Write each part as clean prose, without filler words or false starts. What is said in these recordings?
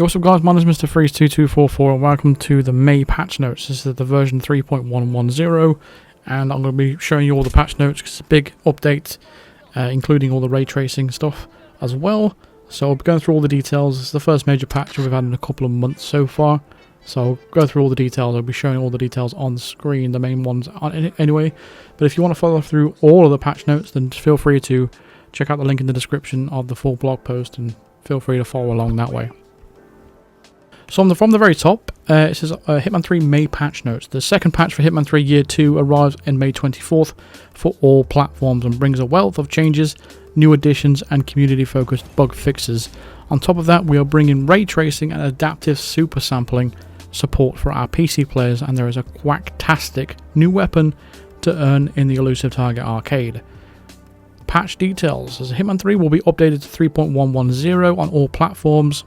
Yo, what's up guys, my name is Mr. Freeze2244 and welcome to the May patch notes. This is the version 3.110 and I'm going to be showing you all the patch notes because it's a big update, including all the ray tracing stuff as well. So I'll be going through all the details. It's the first major patch we've had in a couple of months so far. So I'll go through all the details. I'll be showing all the details on screen, the main ones anyway. But if you want to follow through all of the patch notes, then feel free to check out the link in the description of the full blog post and feel free to follow along that way. So from the very top, it says Hitman 3 May patch notes. The second patch for Hitman 3 Year 2 arrives in May 24th for all platforms and brings a wealth of changes, new additions and community-focused bug fixes. On top of that, we are bringing ray tracing and adaptive super sampling support for our PC players, and there is a quacktastic new weapon to earn in the Elusive Target arcade. Patch details. As Hitman 3 will be updated to 3.110 on all platforms,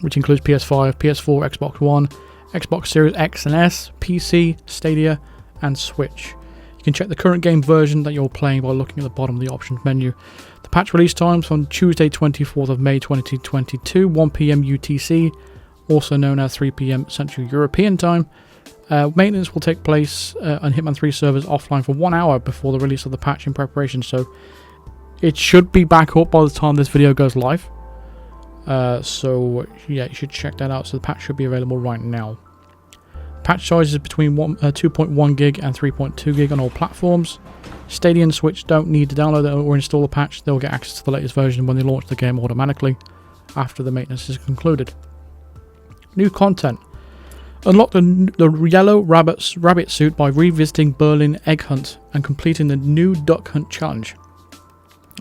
which includes PS5, PS4, Xbox One, Xbox Series X and S, PC, Stadia, and Switch. You can check the current game version that you're playing by looking at the bottom of the options menu. The patch release times from Tuesday 24th of May 2022, 1 PM UTC, also known as 3 PM Central European Time. Maintenance will take place on Hitman 3 servers offline for 1 hour before the release of the patch in preparation, so it should be back up by the time this video goes live. So yeah, you should check that out. So the patch should be available right now. Patch size is between 2.1 gig and 3.2 gig on all platforms. Stadia and Switch don't need to download or install the patch. They'll get access to the latest version when they launch the game automatically after the maintenance is concluded. New content. Unlock the yellow rabbit suit by revisiting Berlin Egg Hunt and completing the new Duck Hunt challenge.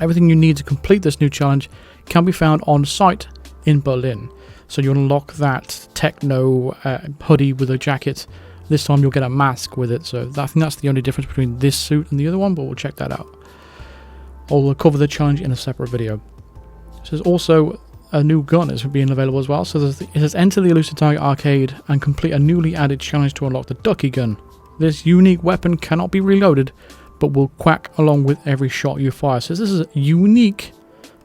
Everything you need to complete this new challenge can be found on site in Berlin. So you unlock that techno hoodie with a jacket. This time you'll get a mask with it. So I think that's the only difference between this suit and the other one, but we'll check that out. I'll cover the challenge in a separate video. So there's also a new gun is being available as well. So it says enter the Elusive Target arcade and complete a newly added challenge to unlock the Ducky gun. This unique weapon cannot be reloaded, but will quack along with every shot you fire. So this is unique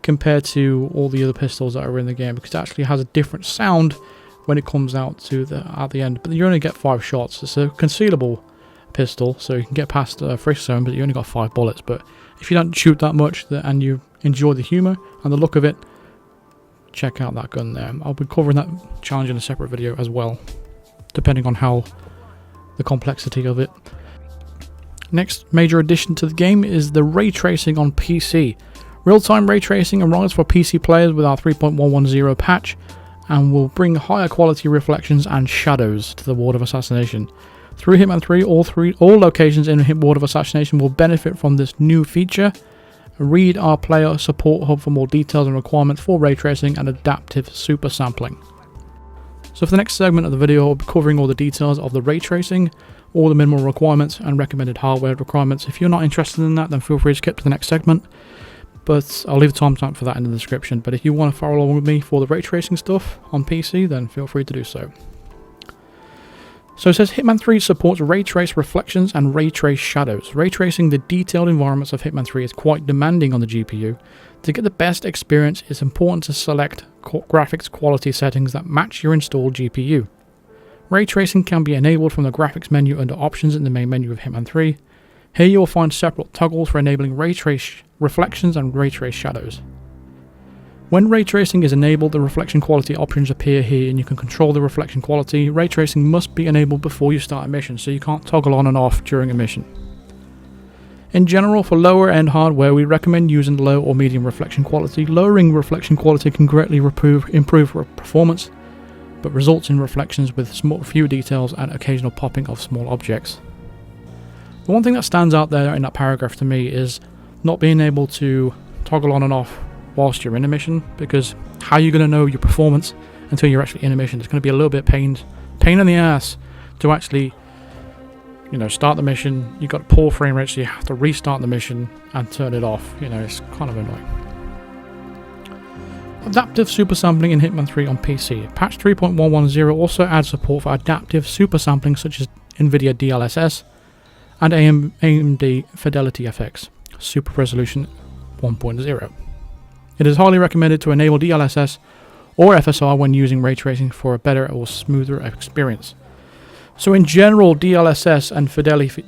compared to all the other pistols that are in the game, because it actually has a different sound when it comes out to at the end. But you only get 5 shots. It's a concealable pistol, so you can get past the frisk zone, but you only got 5 bullets. But if you don't shoot that much and you enjoy the humor and the look of it, check out that gun there. I'll be covering that challenge in a separate video as well, depending on how the complexity of it. Next major addition to the game is the ray tracing on PC. Real-time ray tracing arrives for PC players with our 3.110 patch and will bring higher quality reflections and shadows to the World of Assassination. Through Hitman 3, all locations in World of Assassination will benefit from this new feature. Read our player support hub for more details and requirements for ray tracing and adaptive super sampling. So for the next segment of the video, I'll be covering all the details of the ray tracing, all the minimal requirements and recommended hardware requirements. If you're not interested in that, then feel free to skip to the next segment, but I'll leave the timestamp for that in the description. But if you want to follow along with me for the ray tracing stuff on PC, then feel free to do so. So it says Hitman 3 supports ray trace reflections and ray trace shadows. Ray tracing the detailed environments of Hitman 3 is quite demanding on the GPU. To get the best experience, it's important to select graphics quality settings that match your installed GPU. Ray tracing can be enabled from the graphics menu under options in the main menu of Hitman 3. Here you will find separate toggles for enabling ray trace reflections and ray trace shadows. When ray tracing is enabled, the reflection quality options appear here and you can control the reflection quality. Ray tracing must be enabled before you start a mission, so you can't toggle on and off during a mission. In general, for lower end hardware, we recommend using low or medium reflection quality. Lowering reflection quality can greatly improve performance, but results in reflections with fewer details and occasional popping of small objects. The one thing that stands out there in that paragraph to me is not being able to toggle on and off whilst you're in a mission, because how are you going to know your performance until you're actually in a mission? It's going to be a little bit pain in the ass to actually, start the mission. You've got poor frame rate, so you have to restart the mission and turn it off. It's kind of annoying. Adaptive super sampling in Hitman 3 on PC. Patch 3.110 also adds support for adaptive super sampling such as NVIDIA DLSS and AMD Fidelity FX Super Resolution 1.0. It is highly recommended to enable DLSS or FSR when using ray tracing for a better or smoother experience. So in general, DLSS and Fidelity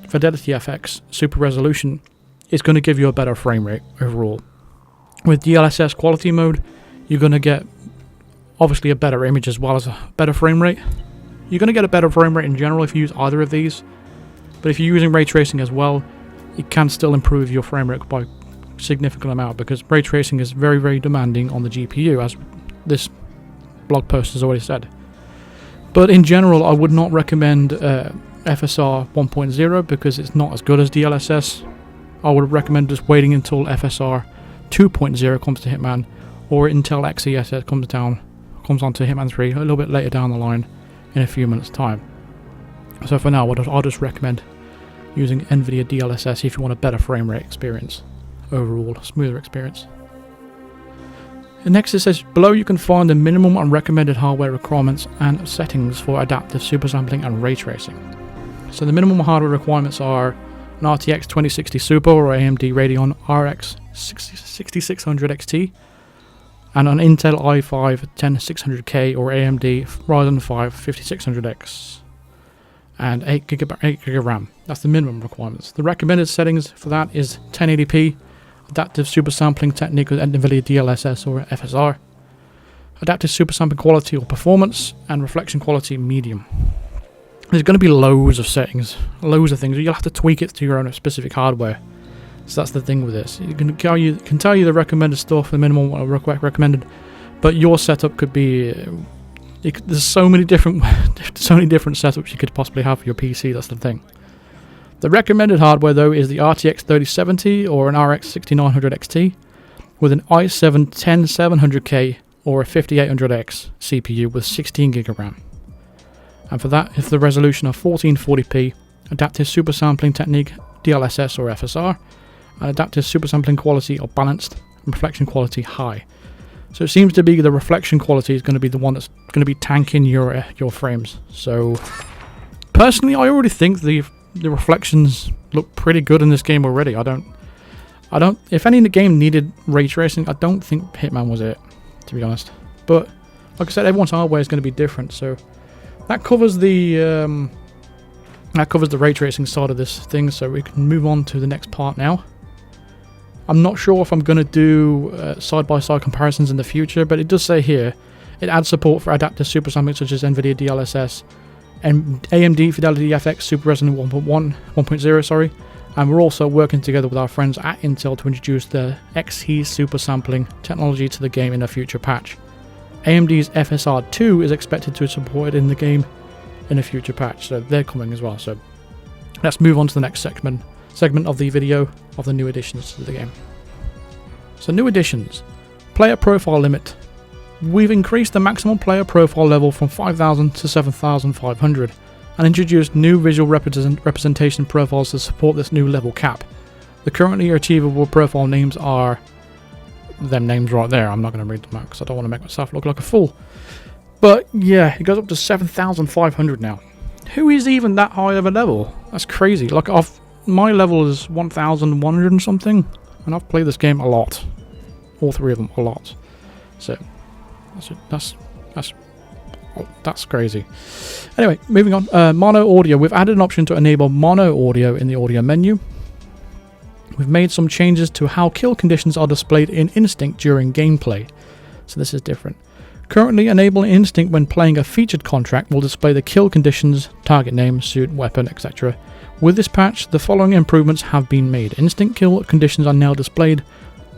FX Super Resolution is going to give you a better frame rate overall. With DLSS quality mode, you're going to get obviously a better image as well as a better frame rate. You're going to get a better frame rate in general if you use either of these, but if you're using ray tracing as well, it can still improve your frame rate by a significant amount, because ray tracing is very, very demanding on the GPU, as this blog post has already said. But in general, I would not recommend FSR 1.0 because it's not as good as DLSS. I would recommend just waiting until FSR 2.0 comes to Hitman, or until XeSS comes onto Hitman 3 a little bit later down the line in a few minutes time. So for now, I'll just recommend using NVIDIA DLSS if you want a better frame rate experience, overall smoother experience. And next it says, below you can find the minimum and recommended hardware requirements and settings for adaptive supersampling and ray tracing. So the minimum hardware requirements are an RTX 2060 Super or AMD Radeon RX 6600 XT, and an Intel i5 10600K or AMD Ryzen 5 5600X, and 8GB RAM. That's the minimum requirements. The recommended settings for that is 1080p, adaptive supersampling technique with NVIDIA DLSS or FSR, adaptive supersampling quality or performance, and reflection quality medium. There's going to be loads of settings, loads of things. You'll have to tweak it to your own specific hardware. So that's the thing with this. It can tell you the recommended stuff, the minimum recommended, but your setup could be. There's so many different setups you could possibly have for your PC. That's the thing. The recommended hardware though is the RTX 3070 or an RX 6900 XT with an i7 10700K or a 5800X CPU with 16GB RAM. And for that, if the resolution of 1440p, adaptive supersampling technique, DLSS or FSR, and adaptive supersampling quality or balanced, and reflection quality high. So it seems to be the reflection quality is going to be the one that's going to be tanking your frames. So personally, I already think the reflections look pretty good in this game already. I don't. If any game needed ray tracing, I don't think Hitman was it, to be honest. But like I said, everyone's hardware is going to be different. So that covers the ray tracing side of this thing. So we can move on to the next part now. I'm not sure if I'm going to do side-by-side comparisons in the future, but it does say here it adds support for adaptive supersampling such as NVIDIA DLSS and AMD Fidelity FX Super Resolution 1.0, and we're also working together with our friends at Intel to introduce the XE supersampling technology to the game in a future patch. AMD's FSR 2 is expected to be supported in the game in a future patch, so they're coming as well. So let's move on to the next segment of the video of the new additions to the game. So new additions. Player profile limit. We've increased the maximum player profile level from 5,000 to 7,500 and introduced new visual representation profiles to support this new level cap. The currently achievable profile names are them names right there. I'm not going to read them out because I don't want to make myself look like a fool. But yeah, it goes up to 7,500 now. Who is even that high of a level? That's crazy. Like my level is 1,100 and something, and I've played this game a lot. All three of them a lot. So that's crazy. Anyway, moving on. Mono audio. We've added an option to enable mono audio in the audio menu. We've made some changes to how kill conditions are displayed in Instinct during gameplay. So this is different. Currently, enabling Instinct when playing a featured contract will display the kill conditions, target name, suit, weapon, etc. With this patch, the following improvements have been made. Instinct kill conditions are now displayed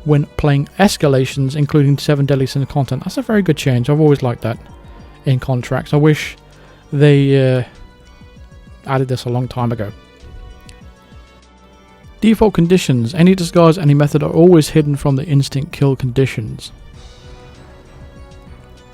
when playing escalations, including 7 deadly sins content. That's a very good change. I've always liked that in contracts. I wish they added this a long time ago. Default conditions. Any disguise, any method are always hidden from the instinct kill conditions.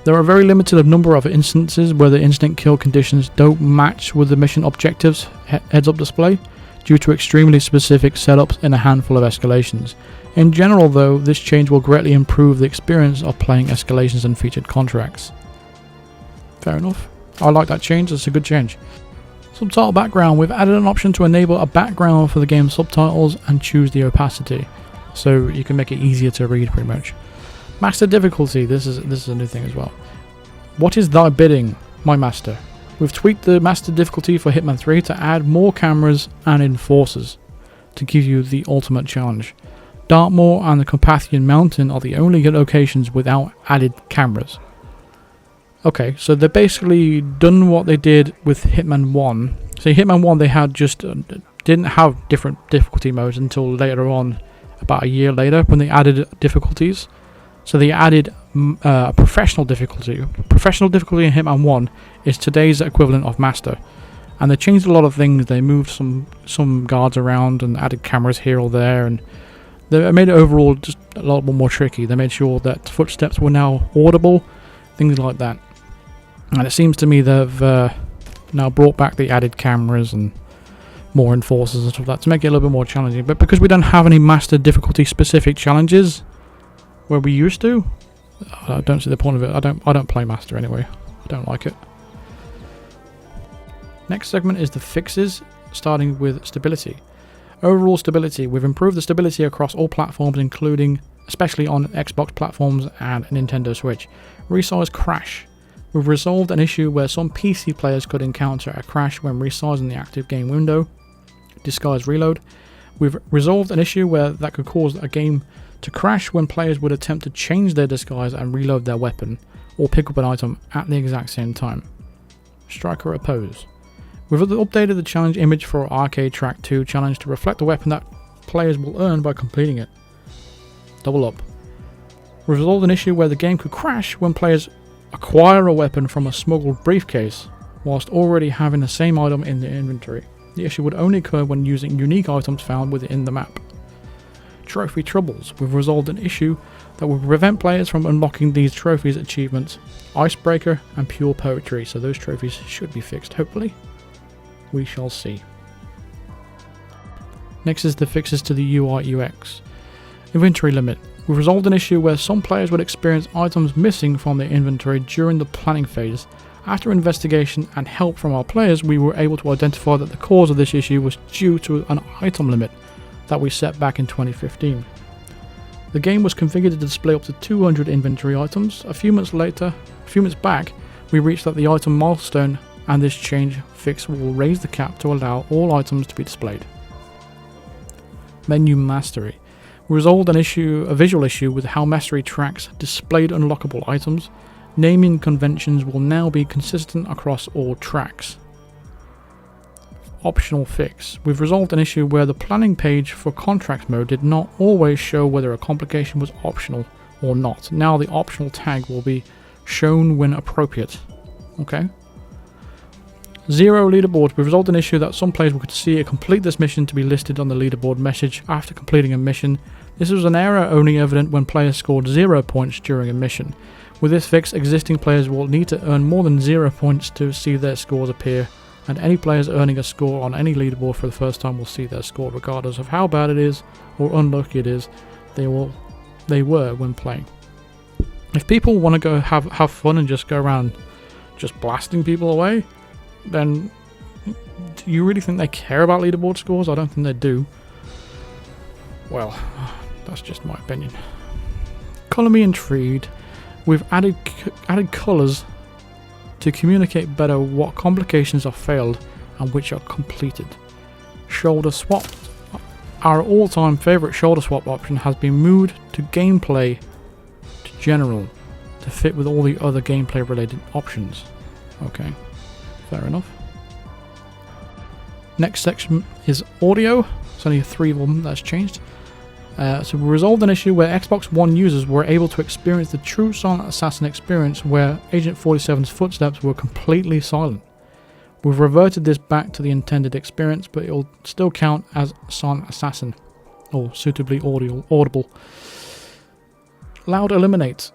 There are a very limited number of instances where the instinct kill conditions don't match with the mission objectives heads-up display due to extremely specific setups in a handful of escalations. In general though, this change will greatly improve the experience of playing escalations and featured contracts. Fair enough. I like that change, it's a good change. Subtitle background. We've added an option to enable a background for the game's subtitles and choose the opacity, so you can make it easier to read pretty much. Master difficulty. This is a new thing as well. What is thy bidding, my master? We've tweaked the master difficulty for Hitman 3 to add more cameras and enforcers to give you the ultimate challenge. Dartmoor and the Carpathian Mountain are the only locations without added cameras. Okay, so they basically done what they did with Hitman 1. So Hitman 1 they had just didn't have different difficulty modes until later on, about a year later, when they added difficulties. So they added a professional difficulty. Professional difficulty in Hitman 1 is today's equivalent of master. And they changed a lot of things. They moved some guards around and added cameras here or there, and they made it overall just a lot more tricky. They made sure that footsteps were now audible, things like that. And it seems to me they've now brought back the added cameras and more enforcers and stuff like that to make it a little bit more challenging. But because we don't have any master difficulty specific challenges where we used to, I don't see the point of it. I don't play master anyway. I don't like it. Next segment is the fixes, starting with stability. Overall stability. We've improved the stability across all platforms, including especially on Xbox platforms and Nintendo Switch. Resize crash. We've resolved an issue where some PC players could encounter a crash when resizing the active game window. Disguise reload. We've resolved an issue where that could cause a game to crash when players would attempt to change their disguise and reload their weapon, or pick up an item at the exact same time. Striker oppose. We've updated the challenge image for Arcade Track 2 challenge to reflect the weapon that players will earn by completing it. Double up. We've resolved an issue where the game could crash when players acquire a weapon from a smuggled briefcase whilst already having the same item in their inventory. The issue would only occur when using unique items found within the map. Trophy troubles. We've resolved an issue that will prevent players from unlocking these trophies achievements, Icebreaker and Pure Poetry, so those trophies should be fixed, hopefully. We shall see. Next is the fixes to the UI UX. Inventory limit. We resolved an issue where some players would experience items missing from their inventory during the planning phase. After investigation and help from our players, we were able to identify that the cause of this issue was due to an item limit that we set back in 2015. The game was configured to display up to 200 inventory items. A few months back, we reached that the item milestone, and this change fix will raise the cap to allow all items to be displayed. Menu mastery. We resolved a visual issue with how mastery tracks displayed unlockable items. Naming conventions will now be consistent across all tracks. Optional fix. We've resolved an issue where the planning page for contract mode did not always show whether a complication was optional or not. Now the optional tag will be shown when appropriate. Okay. Zero leaderboard. We've resolved an issue that some players could see complete this mission to be listed on the leaderboard message after completing a mission. This was an error only evident when players scored 0 points during a mission. With this fix, existing players will need to earn more than 0 points to see their scores appear, and any players earning a score on any leaderboard for the first time will see their score regardless of how bad it is or unlucky it is they were when playing. If people want to go have fun and just go around just blasting people away, then do you really think they care about leaderboard scores? I don't think they do. Well, that's just my opinion. Colour me intrigued. We've added colours to communicate better what complications are failed and which are completed. Shoulder swap. Our all-time favourite shoulder swap option has been moved to gameplay to general to fit with all the other gameplay related options. Okay, fair enough. Next section is audio. There's only 3 of them that's changed. So we resolved an issue where Xbox One users were able to experience the true Silent Assassin experience where Agent 47's footsteps were completely silent. We've reverted this back to the intended experience, but it will still count as Silent Assassin, or suitably audible. Loud eliminate.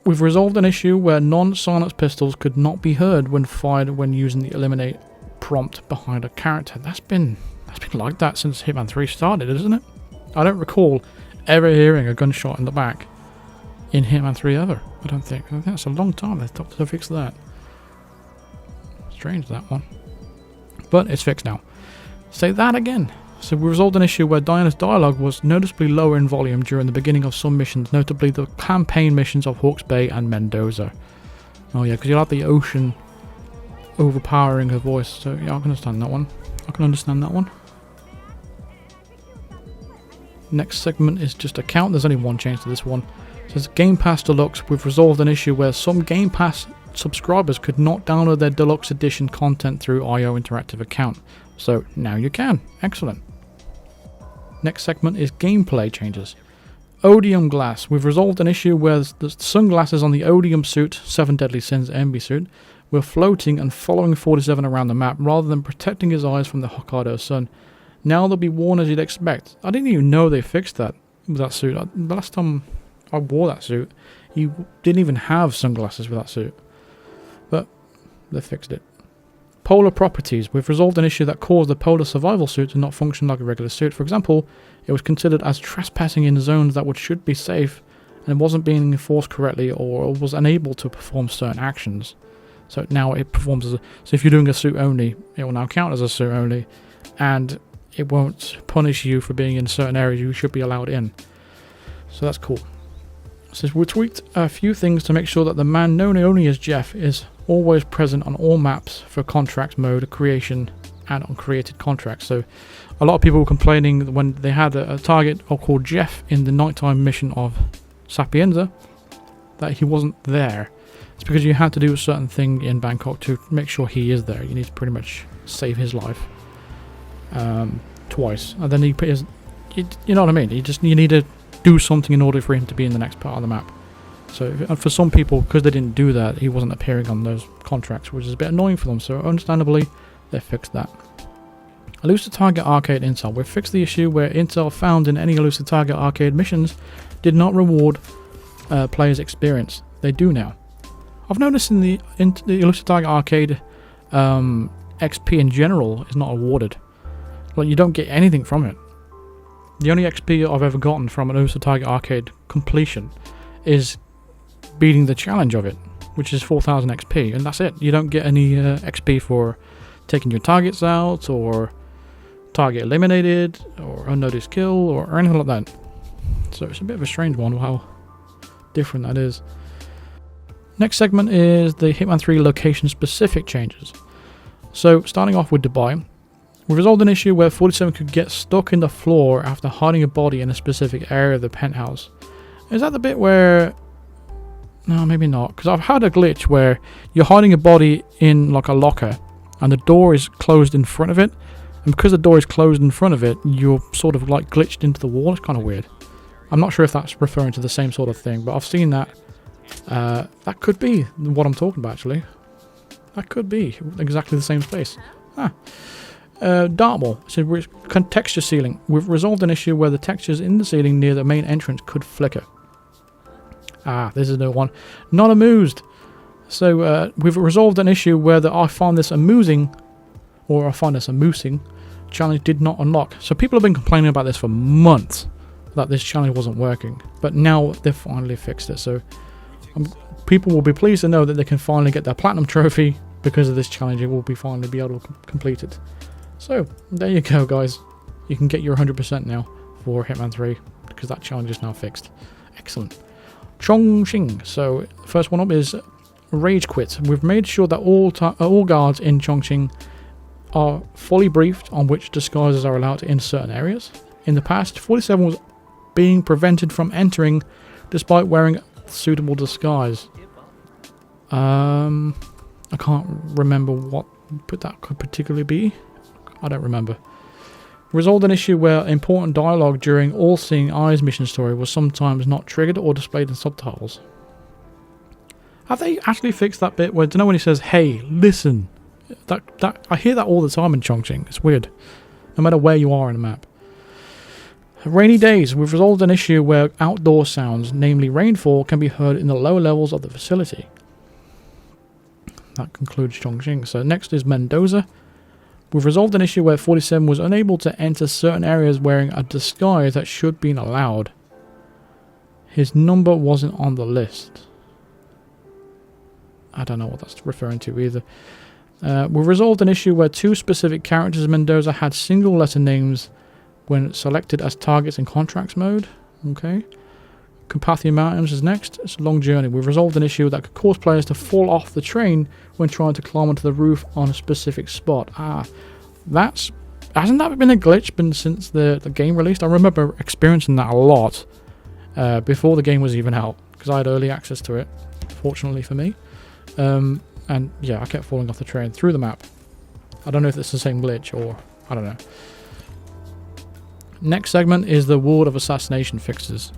We've resolved an issue where non-silenced pistols could not be heard when fired when using the eliminate prompt behind a character. That's been like that since Hitman 3 started, isn't it? I don't recall ever hearing a gunshot in the back in Hitman 3 ever. I think that's a long time they've got to fix that. Strange, that one. But it's fixed now. Say that again. So we resolved an issue where Diana's dialogue was noticeably lower in volume during the beginning of some missions, notably the campaign missions of Hawke's Bay and Mendoza. Oh yeah, because you'll have the ocean overpowering her voice, so yeah, I can understand that one. Next segment is just a count. There's only one change to this one. It says Game Pass Deluxe. We've resolved an issue where some Game Pass subscribers could not download their Deluxe Edition content through IO Interactive account. So now you can. Excellent. Next segment is gameplay changes. Odium Glass. We've resolved an issue where the sunglasses on the Odium suit, 7 Deadly Sins enemy suit, were floating and following 47 around the map rather than protecting his eyes from the Hokkaido sun. Now they'll be worn as you'd expect. I didn't even know they fixed that with that suit. The last time I wore that suit, he didn't even have sunglasses with that suit. But they fixed it. Polar properties. We've resolved an issue that caused the polar survival suit to not function like a regular suit. For example, it was considered as trespassing in zones that should be safe and it wasn't being enforced correctly or was unable to perform certain actions. So now it performs as a... So if you're doing a suit only, it will now count as a suit only and it won't punish you for being in certain areas you should be allowed in. So that's cool. So we tweaked a few things to make sure that the man known only as Jeff is always present on all maps for contract mode creation and on created contracts. So a lot of people were complaining when they had a target called Jeff in the nighttime mission of Sapienza that he wasn't there. It's because you had to do a certain thing in Bangkok to make sure he is there. You need to pretty much save his life twice, and then you know what I mean. You need to do something in order for him to be in the next part of the map. So for some people, because they didn't do that, he wasn't appearing on those contracts, which is a bit annoying for them. So understandably, they fixed that. Elusive Target Arcade Intel. We've fixed the issue where intel found in any Elusive Target Arcade missions did not reward players' experience. They do now. I've noticed in the Elusive Target Arcade XP in general is not awarded. Like, you don't get anything from it. The only XP I've ever gotten from an Elusive Target Arcade completion is beating the challenge of it, which is 4,000 XP, and that's it. You don't get any XP for taking your targets out, or target eliminated, or unnoticed kill, or anything like that. So it's a bit of a strange one, how different that is. Next segment is the Hitman 3 location-specific changes. So, starting off with Dubai, we resolved an issue where 47 could get stuck in the floor after hiding a body in a specific area of the penthouse. Is that the bit where... No, maybe not, because I've had a glitch where you're hiding a body in like a locker and the door is closed in front of it, and because the door is closed in front of it, you're sort of like glitched into the wall. It's kind of weird. I'm not sure if that's referring to the same sort of thing, but I've seen that. That could be what I'm talking about, actually. That could be exactly the same space. Dartmoor, so texture ceiling. We've resolved an issue where the textures in the ceiling near the main entrance could flicker. This is a new one. Not amused. So we've resolved an issue where I find this amusing challenge did not unlock. So people have been complaining about this for months, that this challenge wasn't working, but now they've finally fixed it. So people will be pleased to know that they can finally get their platinum trophy because of this challenge. It will finally be able to complete it. So there you go, guys. You can get your 100% now for Hitman 3 because that challenge is now fixed. Excellent. Chongqing. So first one up is Rage Quit. We've made sure that all guards in Chongqing are fully briefed on which disguises are allowed in certain areas. In the past, 47 was being prevented from entering despite wearing a suitable disguise. I can't remember what that could particularly be. I don't remember. Resolved an issue where important dialogue during All Seeing Eyes mission story was sometimes not triggered or displayed in subtitles. Have they actually fixed that bit where, do you know when he says, "Hey, listen"? That I hear that all the time in Chongqing. It's weird. No matter where you are in the map. Rainy days. We've resolved an issue where outdoor sounds, namely rainfall, can be heard in the lower levels of the facility. That concludes Chongqing. So next is Mendoza. We've resolved an issue where 47 was unable to enter certain areas wearing a disguise that should have been allowed. His number wasn't on the list. I don't know what that's referring to either. We've resolved an issue where two specific characters in Mendoza had single letter names when selected as targets in contracts mode. Okay. Carpathian Mountains is next. It's a long journey. We've resolved an issue that could cause players to fall off the train when trying to climb onto the roof on a specific spot. Hasn't that been a glitch since the game released? I remember experiencing that a lot before the game was even out, because I had early access to it, fortunately for me. And yeah, I kept falling off the train through the map. I don't know if it's the same glitch or I don't know. Next segment is the World of Assassination fixes.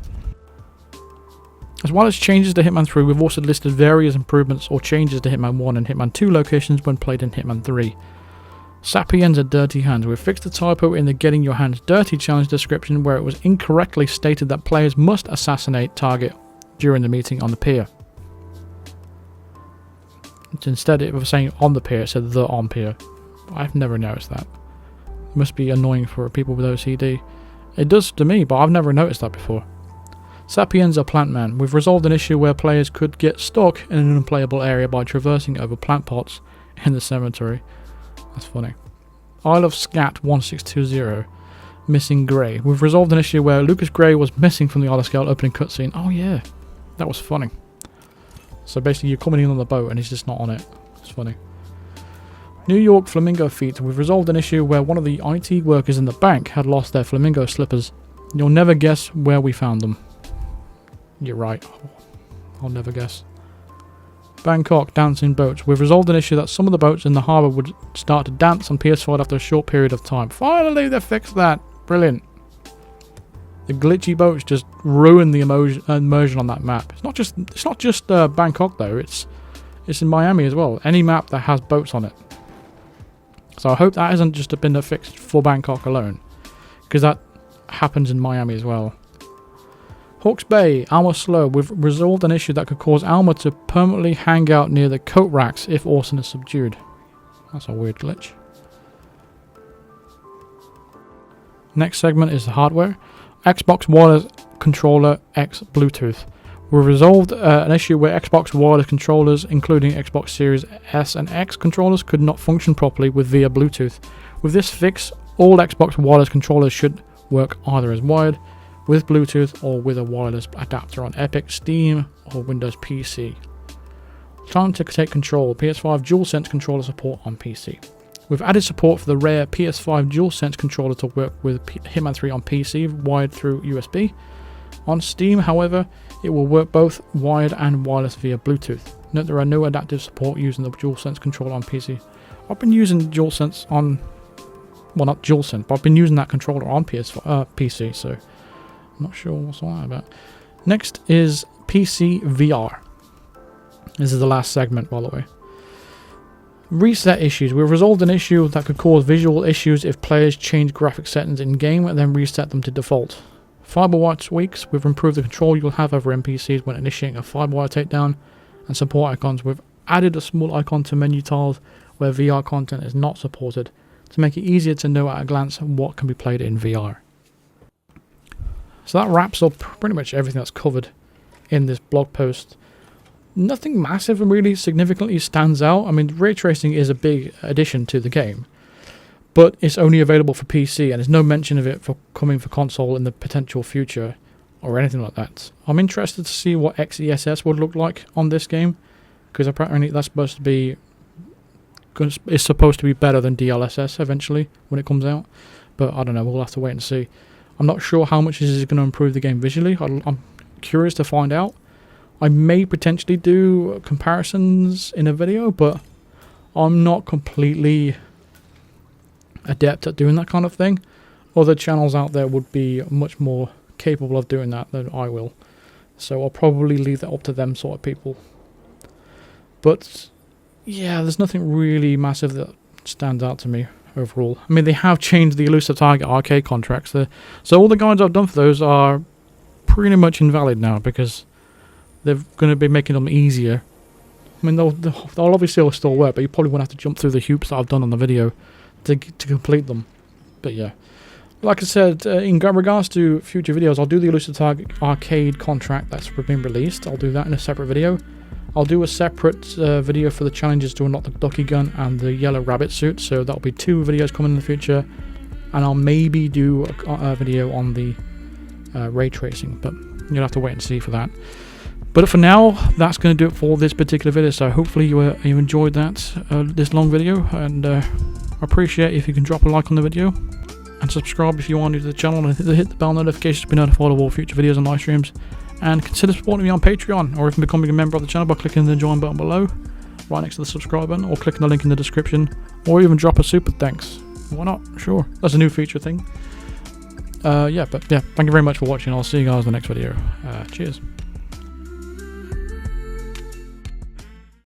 As well as changes to Hitman 3, we've also listed various improvements or changes to Hitman 1 and Hitman 2 locations when played in Hitman 3. Sapiens and Dirty Hands. We've fixed the typo in the Getting Your Hands Dirty challenge description where it was incorrectly stated that players must assassinate target during the meeting on the pier. Instead of saying on the pier, it said the on pier. I've never noticed that. It must be annoying for people with OCD. It does to me, but I've never noticed that before. Sapiens or Plant Man. We've resolved an issue where players could get stuck in an unplayable area by traversing over plant pots in the cemetery. That's funny. Isle of Scat 1620. Missing Grey. We've resolved an issue where Lucas Grey was missing from the Isle of Scat opening cutscene. Oh yeah, that was funny. So basically you're coming in on the boat and he's just not on it. It's funny. New York Flamingo Feet. We've resolved an issue where one of the IT workers in the bank had lost their flamingo slippers. You'll never guess where we found them. You're right. I'll never guess. Bangkok Dancing Boats. We've resolved an issue that some of the boats in the harbour would start to dance on PS4 after a short period of time. Finally they fixed that. Brilliant. The glitchy boats just ruin the immersion on that map. It's not just Bangkok though. It's in Miami as well. Any map that has boats on it. So I hope that hasn't just been fixed for Bangkok alone, because that happens in Miami as well. Hawke's Bay, Alma Slow. We've resolved an issue that could cause Alma to permanently hang out near the coat racks if Orson is subdued. That's a weird glitch. Next segment is the hardware. Xbox Wireless Controller X Bluetooth. We've resolved an issue where Xbox wireless controllers, including Xbox Series S and X controllers, could not function properly via Bluetooth. With this fix, all Xbox wireless controllers should work either as wired, with Bluetooth, or with a wireless adapter on Epic, Steam, or Windows PC. Time to take control. PS5 DualSense controller support on PC. We've added support for the rare PS5 DualSense controller to work with Hitman 3 on PC, wired through USB. On Steam, however, it will work both wired and wireless via Bluetooth. Note there are no adaptive support using the DualSense controller on PC. I've been using DualSense on... well, not DualSense, but I've been using that controller on PC, so I'm not sure what's all that about. Next is PC VR. This is the last segment, by the way. Reset issues. We've resolved an issue that could cause visual issues if players change graphic settings in-game and then reset them to default. Firewire tweaks. We've improved the control you'll have over NPCs when initiating a firewire takedown. And support icons. We've added a small icon to menu tiles where VR content is not supported to make it easier to know at a glance what can be played in VR. So that wraps up pretty much everything that's covered in this blog post. Nothing massive and really significantly stands out. I mean, ray tracing is a big addition to the game, but it's only available for PC, and there's no mention of it for coming for console in the potential future or anything like that. I'm interested to see what XESS would look like on this game, because apparently that's supposed to be better than DLSS eventually when it comes out, but I don't know, we'll have to wait and see. I'm not sure how much this is going to improve the game visually. I'm curious to find out. I may potentially do comparisons in a video, but I'm not completely adept at doing that kind of thing. Other channels out there would be much more capable of doing that than I will. So I'll probably leave that up to them sort of people. But yeah, there's nothing really massive that stands out to me overall. I mean, they have changed the Elusive Target arcade contracts there. So all the guides I've done for those are pretty much invalid now, because they're going to be making them easier. I mean, they'll obviously still work, but you probably won't have to jump through the hoops that I've done on the video to complete them. But yeah, like I said, in regards to future videos, I'll do the Elusive Target arcade contract that's been released. I'll do that in a separate video. I'll do a separate video for the challenges to unlock the Ducky gun and the yellow rabbit suit, so that'll be 2 videos coming in the future. and I'll maybe do a video on the ray tracing, but you'll have to wait and see for that. But for now, that's going to do it for this particular video. So hopefully you enjoyed that this long video, and I appreciate if you can drop a like on the video and subscribe if you are new to the channel, and hit the bell notifications to be notified of all future videos and live streams. And consider supporting me on Patreon, or even becoming a member of the channel by clicking the join button below, right next to the subscribe button, or clicking the link in the description, or even drop a super thanks. Why not? Sure, that's a new feature thing. Thank you very much for watching. I'll see you guys in the next video. Cheers.